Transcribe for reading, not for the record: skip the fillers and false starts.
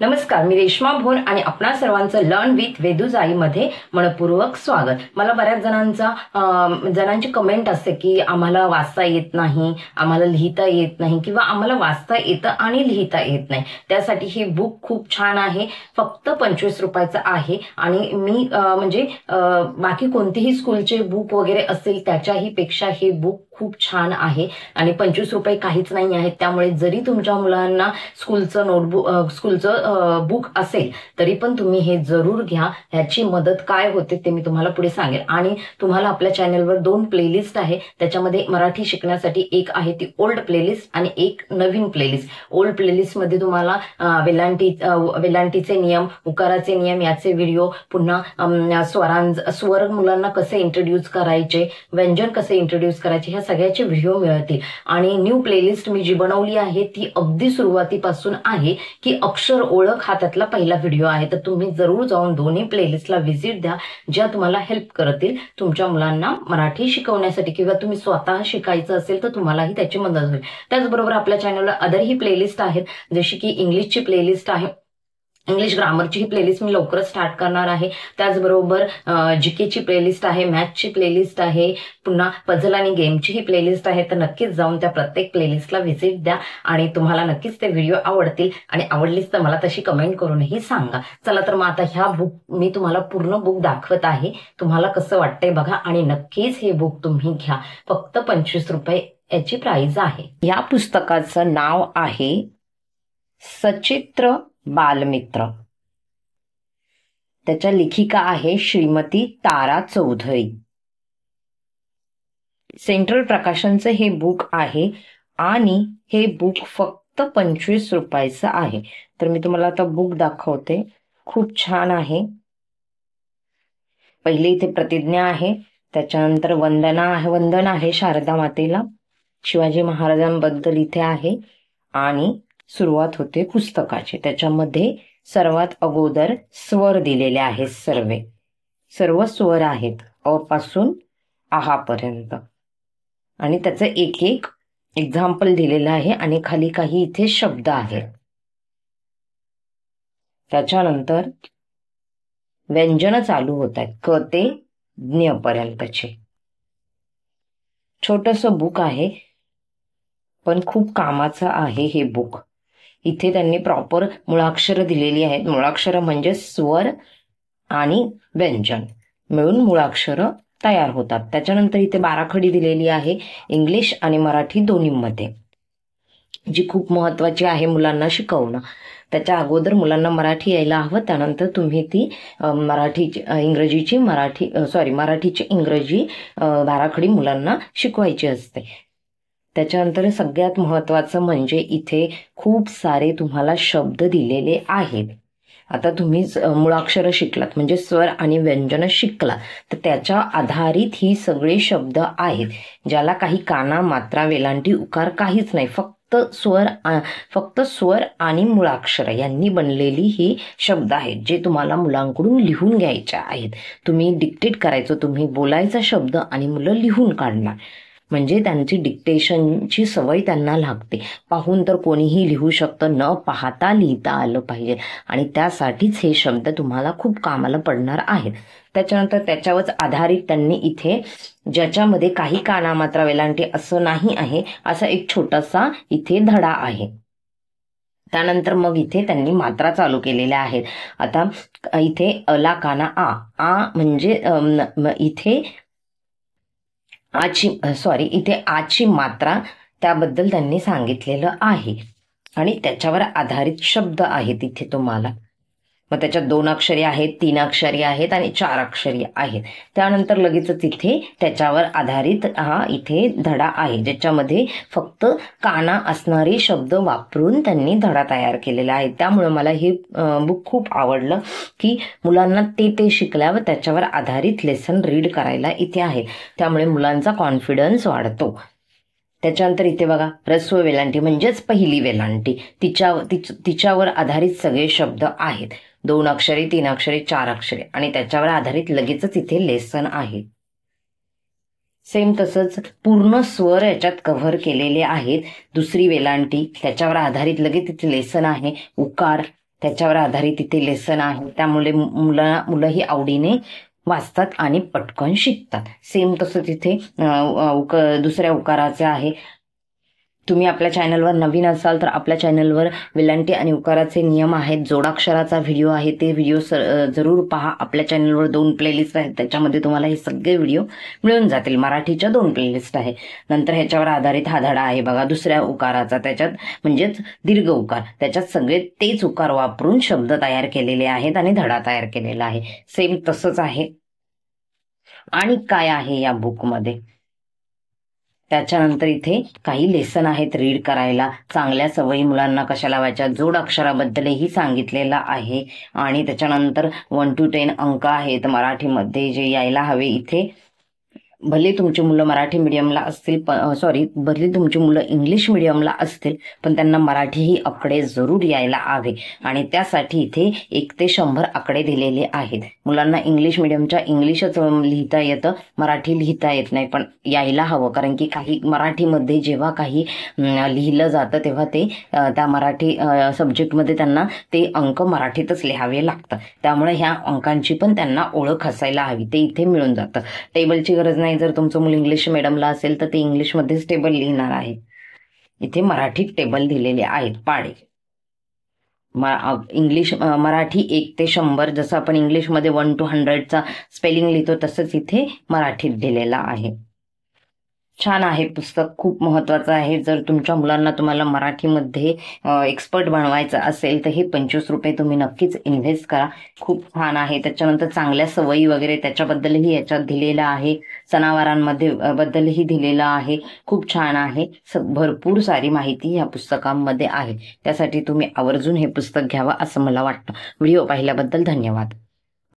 नमस्कार, मी रेश्मा भोर आणि आपणा सर्वांचं लर्न विथ वेदूजाई मध्ये मनपूर्वक स्वागत। मला बऱ्याच जणांची कमेंट असते की आम्हाला वाचता येत नाही, आम्हाला लिहिता येत नाही किंवा आम्हाला वाचता येतं आणि लिहिता येत नाही। त्यासाठी हे बुक खूप छान आहे, फक्त 25 रुपयाचं आहे आणि मी बाकी कोणतीही स्कूलचे बुक वगैरे असेल त्याच्याही पेक्षा हे बुक खूप छान आहे आणि 25 रुपये काहीच नाही आहेत। त्यामुळे जरी तुमच्या मुलांना स्कूलचं बुक असेल तरी पण तुम्ही हे जरूर घ्या। ह्याची मदत काय होते ते मी तुम्हाला पुढे सांगेल। आणि तुम्हाला आपल्या चॅनलवर 2 प्लेलिस्ट आहे, त्याच्यामध्ये मराठी शिकण्यासाठी एक आहे ती ओल्ड प्लेलिस्ट आणि एक नवीन प्लेलिस्ट। ओल्ड प्लेलिस्ट मध्ये तुम्हाला वेलांटीचे नियम, उकाराचे नियम याचे व्हिडिओ, पुन्हा स्वर मुलांना कसे इंट्रोड्यूस करायचे, व्यंजन कसे इंट्रोड्यूस करायचे ह्या सगळ्याचे व्हिडिओ मिळतील। आणि न्यू प्लेलिस्ट मी जी बनवली आहे ती अगदी सुरुवातीपासून आहे की अक्षर ओळख हा त्यातला पहिला व्हिडिओ आहे। तर तुम्ही जरूर जाऊन दोन्ही प्लेलिस्टला व्हिजिट द्या, ज्या तुम्हाला हेल्प करतील तुमच्या मुलांना मराठी शिकवण्यासाठी, किंवा तुम्ही स्वतः शिकायचं असेल तर तुम्हालाही त्याची मदत होईल। त्याचबरोबर आपल्या चॅनलवर अदरही प्लेलिस्ट आहेत, जशी की इंग्लिशची प्लेलिस्ट आहे, इंग्लिश ग्रामरची ही प्लेलिस्ट मी लवकरच स्टार्ट करणार आहे। त्याचबरोबर जीकेची प्लेलिस्ट आहे, मॅथची प्लेलिस्ट आहे, पुन्हा पझल आणि गेमची ही प्लेलिस्ट आहे। तर नक्कीच जाऊन त्या प्रत्येक प्लेलिस्टला व्हिजिट द्या आणि तुम्हाला नक्कीच ते व्हिडिओ आवडतील आणि आवडलीच तर मला तशी कमेंट करूनही सांगा। चला तर मग आता मी तुम्हाला पूर्ण बुक दाखवत आहे, तुम्हाला कसं वाटतंय बघा आणि नक्कीच हे बुक तुम्ही घ्या। फक्त 25 रुपये याची प्राइस आहे। या पुस्तकाचं नाव आहे सचित्र बालमित्र। त्याच्या लेखिका आहे श्रीमती तारा चौधरी। सेंट्रल प्रकाशनचं हे बुक आहे आणि हे बुक फक्त 25 रुपयाचं आहे। तर मी तुम्हाला आता बुक दाखवते, खूप छान आहे। पहिले इथे प्रतिज्ञा आहे, त्याच्यानंतर वंदन आहे शारदा मातेला, शिवाजी महाराजांबद्दल इथे आहे आणि सुरुवात होते पुस्तकाची। त्याच्यामध्ये सर्वात अगोदर स्वर दिलेले आहेत, सर्व स्वर आहेत अ पासून आहा पर्यंत, आणि त्याचं एक एक एक्झाम्पल दिलेलं आहे आणि खाली काही इथे शब्द आहेत। त्याच्यानंतर व्यंजन चालू होत आहेत क ते ज्ञ पर्यंतचे। छोटस बुक आहे पण खूप कामाचं आहे हे बुक। इथे त्यांनी प्रॉपर मुळाक्षर दिलेली आहेत। मुळाक्षर म्हणजे स्वर आणि व्यंजन मिळून मुळाक्षर तयार होतात। त्याच्यानंतर इथे बाराखडी दिलेली आहे इंग्लिश आणि मराठी दोन्हीमध्ये, जी खूप महत्वाची आहे मुलांना शिकवणं। त्याच्या अगोदर मुलांना मराठी यायला हवं, त्यानंतर तुम्ही ती मराठीची इंग्रजी बाराखडी मुलांना शिकवायची असते। त्याच्यानंतर सगळ्यात महत्वाचं म्हणजे इथे खूप सारे तुम्हाला शब्द दिलेले आहेत। आता तुम्ही मुळाक्षर शिकलात म्हणजे स्वर आणि व्यंजन शिकला, तर त्याच्या आधारित ही सगळे शब्द आहेत, ज्याला काही काना, मात्रा, वेलांटी, उकार काहीच नाही, फक्त स्वर आणि मुळाक्षर यांनी बनलेली ही शब्द आहेत, जे तुम्हाला मुलांकडून लिहून घ्यायचे आहेत। तुम्ही डिक्टेट करायचं, तुम्ही बोलायचा शब्द आणि मुलं लिहून काढणार, म्हणजे त्यांची डिक्टेशनची सवय त्यांना लागते। पाहून तर कोणीही लिहू शकतं, न पाहता लिहिता आलं पाहिजे आणि त्यासाठीच हे शब्द तुम्हाला खूप कामाला पडणार आहेत। त्याच्यानंतर त्याच्यावरच आधारित त्यांनी इथे, ज्याच्यामध्ये काही काना, मात्रा, वेलांटी असं नाही आहे, असा एक छोटासा इथे धडा आहे। त्यानंतर मग इथे त्यांनी मात्रा चालू केलेल्या आहेत। आता इथे अला काना आ म्हणजे इथे इथे आची मात्रा, त्याबद्दल त्यांनी सांगितलेलं आहे आणि त्याच्यावर आधारित शब्द आहेत इथे तुम्हाला। मग त्याच्यात 2 अक्षरी आहेत, 3 अक्षरी आहेत आणि 4 अक्षरी आहेत। त्यानंतर लगेचच इथे त्याच्यावर आधारित हा इथे धडा आहे, ज्याच्यामध्ये फक्त काना असणारे शब्द वापरून त्यांनी धडा तयार केलेला आहे। त्यामुळे मला हे बुक खूप आवडलं की मुलांना ते शिकल्यावर त्याच्यावर आधारित लेसन रीड करायला इथे आहे, त्यामुळे मुलांचा कॉन्फिडन्स वाढतो। त्याच्यानंतर इथे बघा ह्रस्व वेलांटी म्हणजेच पहिली वेलांटी, तिच्यावर आधारित सगळे शब्द आहेत, 2 अक्षरी, 3 अक्षरी, 4 अक्षरी, आणि त्याच्यावर आधारित लगेचच इथे लेसन आहे। सेम तसंच पूर्ण स्वर याच्यात कव्हर केलेले आहेत। दुसरी वेलांटी, त्याच्यावर आधारित लगेच इथे लेसन आहे। उकार, त्याच्यावर आधारित इथे लेसन आहे, त्यामुळे मुलंही आवडीने वाचतात आणि पटकन शिकतात. सेम तसं तिथे दुसऱ्या उकाराचे आहे. तुम्ही आपल्या चॅनलवर नवीन असाल तर आपल्या चॅनलवर वेलांटी आणि उकाराचे नियम आहेत, जोडाक्षराचा व्हिडिओ आहे, ते व्हिडिओ जरूर पहा. आपल्या चॅनलवर 2 प्लेलिस्ट आहेत, त्याच्यामध्ये तुम्हाला हे सगळे व्हिडिओ मिळून जातील. मराठीच्या 2 प्लेलिस्ट आहे. नंतर ह्याच्यावर आधारित हा धडा आहे बघा दुसऱ्या उकाराचा, त्याच्यात म्हणजेच दीर्घ उकार, त्याच्यात सगळे तेच उकार वापरून शब्द तयार केलेले आहेत आणि धडा तयार केलेला आहे. सेम तसंच आहे. आणि काय आहे या बुकमध्ये, त्याच्यानंतर इथे काही लेसन आहेत रीड करायला. चांगल्या सवयी मुलांना कशा लावायच्या, जोडाक्षराबद्दलही सांगितलेलं आहे. आणि त्याच्यानंतर 1 to 10 अंक आहेत मराठीमध्ये जे यायला हवे इथे. भले तुमची मुलं मराठी मीडियमला असतील, भले तुमची मुलं इंग्लिश मीडियमला असतील, पण त्यांना मराठीही आकडे जरूर यायला हवे. आणि त्यासाठी इथे 1 ते 100 आकडे दिलेले आहेत. मुलांना इंग्लिश मीडियमच्या इंग्लिशच लिहिता येतं, मराठी लिहिता येत नाही, पण यायला हवं. कारण की काही मराठीमध्ये जेव्हा काही लिहिलं जातं तेव्हा ते त्या मराठी सब्जेक्टमध्ये त्यांना ते अंक मराठीतच लिहावे लागतं. त्यामुळे ह्या अंकांची पण त्यांना ओळख असायला हवी, ते इथे मिळून जातं. टेबलची गरज नाही. जर तुमचं मूल इंग्लिश मीडियमला असेल तर ते इंग्लिशमध्येच टेबल लिहिणार आहे. इथे मराठीत टेबल दिलेले आहेत पाढे. मराठी 1 ते 100, जसं आपण इंग्लिशमध्ये 1 to 100चा स्पेलिंग लिहितो तसंच इथे मराठीत दिलेला आहे. छान आहे पुस्तक, खूप महत्वाचं आहे. जर तुमच्या मुलांना तुम्हाला मराठीमध्ये एक्सपर्ट बनवायचं असेल तर हे 25 रुपये तुम्ही नक्कीच इन्व्हेस्ट करा. खूप छान आहे. त्याच्यानंतर चांगल्या सवयी वगैरे त्याच्याबद्दलही याच्यात दिलेलं आहे. सणावारांमध्ये बद्दलही दिलेलं आहे. खूप छान आहे. भरपूर सारी माहिती या पुस्तकांमध्ये आहे. त्यासाठी तुम्ही आवर्जून हे पुस्तक घ्यावं असं मला वाटतं. व्हिडिओ पाहिल्याबद्दल धन्यवाद.